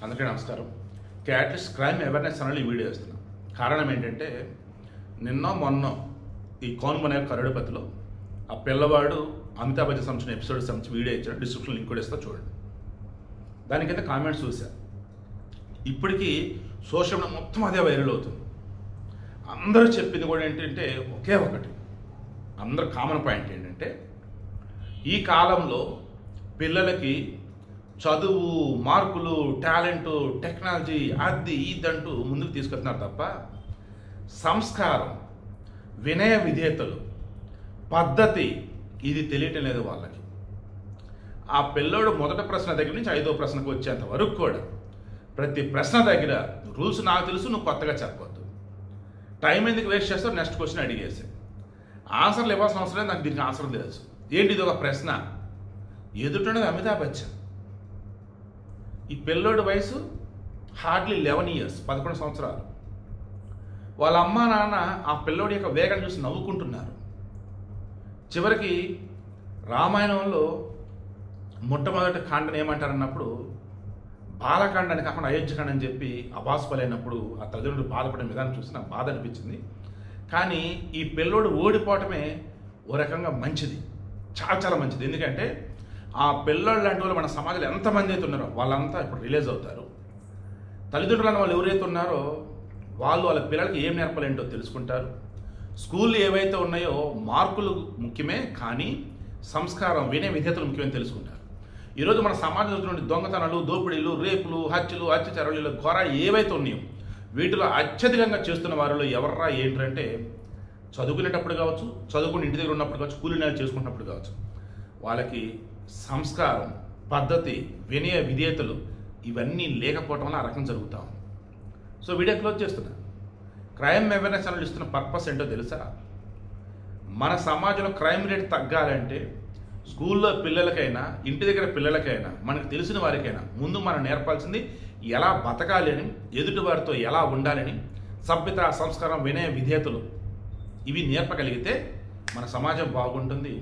అందరికీ నమస్కారం. Catalyst crime awareness channel ఈ వీడియో చేస్తున్నాం. కారణం ఏంటంటే నిన్న మొన్న ఈ కౌన్ బనేగా కరోడ్పతిలో ఆ పిల్లవాడు అమితాబ్ బచ్చన్ సంబంధించిన ఎపిసోడ్ సంబంధించి వీడియో ఇచ్చాడు. డిస్క్రిప్షన్ లింక్ కూడా ఇస్తా చూడండి. దానికైతే కామెంట్స్ చూసా. ఇప్పటికీ సోషల్ మీడియా మొత్తం అదే వైరల్ అవుతుంది. అందరూ చెప్పింది కూడా ఏంటంటే ఒకే ఒకటి, అందరు కామన్ పాయింట్ ఏంటంటే ఈ కాలంలో పిల్లలకి చదువు, మార్కులు, టాలెంటు, టెక్నాలజీ అది ఇదంటూ ముందుకు తీసుకెళ్తున్నారు తప్ప సంస్కారం, వినయ విధేయతలు, పద్ధతి ఇది తెలియటం లేదు వాళ్ళకి. ఆ పిల్లోడు మొదటి ప్రశ్న దగ్గర నుంచి 5వ ప్రశ్నకు వచ్చేంత వరకు కూడా ప్రతి ప్రశ్న దగ్గర రూల్స్ నాకు తెలుసు, నువ్వు కొత్తగా చెప్పవద్దు, టైం ఎందుకు వేస్ట్ చేస్తావు, నెక్స్ట్ క్వశ్చన్ అడిగేసి ఆన్సర్లు ఇవ్వాల్సిన అవసరం లేదు, నాకు దీనికి ఆన్సర్ తెలుసు. ఏంటి ఇది ఒక ప్రశ్న? ఎదుటనేది అమితాబ్ బచ్చన్. ఈ పిల్లోడి వయసు హార్డ్లీ 11 years, 11 సంవత్సరాలు. వాళ్ళ అమ్మా నాన్న ఆ పిల్లోడి యొక్క వేగం చూసి నవ్వుకుంటున్నారు. చివరికి రామాయణంలో మొట్టమొదటి కాండని ఏమంటారన్నప్పుడు బాలకాండ అని కాకుండా అయోధ్యకాండ అని చెప్పి అబాస్పలైనప్పుడు ఆ తల్లిదండ్రులు బాధపడిన విధానం చూసి నాకు బాధ అనిపించింది. కానీ ఈ పిల్లోడు ఓడిపోవటమే ఓ రకంగా మంచిది, చాలా చాలా మంచిది. ఎందుకంటే ఆ పిల్లోళ్ళు లాంటి వాళ్ళు మన సమాజంలో ఎంతమంది అయితే ఉన్నారో వాళ్ళంతా ఇప్పుడు రిలీజ్ అవుతారు. తల్లిదండ్రులు అన్న వాళ్ళు ఎవరైతే ఉన్నారో వాళ్ళు వాళ్ళ పిల్లలకి ఏం నేర్పాలేంటో తెలుసుకుంటారు. స్కూళ్ళు ఏవైతే ఉన్నాయో మార్కులు ముఖ్యమే, కానీ సంస్కారం, వినయ విధేయతలు ముఖ్యమని తెలుసుకుంటారు. ఈరోజు మన సమాజంలో దొంగతనాలు, దోపిడీలు, రేపులు, హత్యలు, అత్యాచారాలు, ఘోర ఏవైతే ఉన్నాయో వీటిలో అత్యధికంగా చేస్తున్న వారిలో ఎవర్రా ఏంటంటే చదువుకునేటప్పుడు కావచ్చు, చదువుకుని ఇంటి దగ్గర ఉన్నప్పుడు కావచ్చు, కూలి నెలలు చేసుకున్నప్పుడు కావచ్చు, వాళ్ళకి సంస్కారం, పద్ధతి, వినయ విధేయతలు ఇవన్నీ లేకపోవటం వల్ల ఆ రకం జరుగుతూ ఉంది. సో వీడియో క్లోజ్ చేస్తున్నా. క్రైమ్ అవేర్నెస్ ఛానల్ ఇస్తున్న పర్పస్ ఏంటో తెలుసా? మన సమాజంలో క్రైమ్ రేట్ తగ్గాలంటే స్కూల్లో పిల్లలకైనా, ఇంటి దగ్గర పిల్లలకైనా, మనకు తెలిసిన వారికైనా ముందు మనం నేర్పాల్సింది ఎలా బతకాలి అని, ఎదుటి వారితో ఎలా ఉండాలని, సభ్యత, సంస్కారం, వినయ విధేయతలు ఇవి నేర్పగలిగితే మన సమాజం బాగుంటుంది.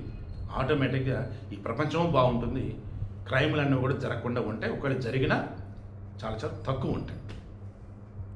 ఆటోమేటిక్గా ఈ ప్రపంచం బాగుంటుంది. క్రైమ్లన్నీ కూడా జరగకుండా ఉంటాయి, ఒకవేళ జరిగినా చాలా చాలా తక్కువ ఉంటాయి.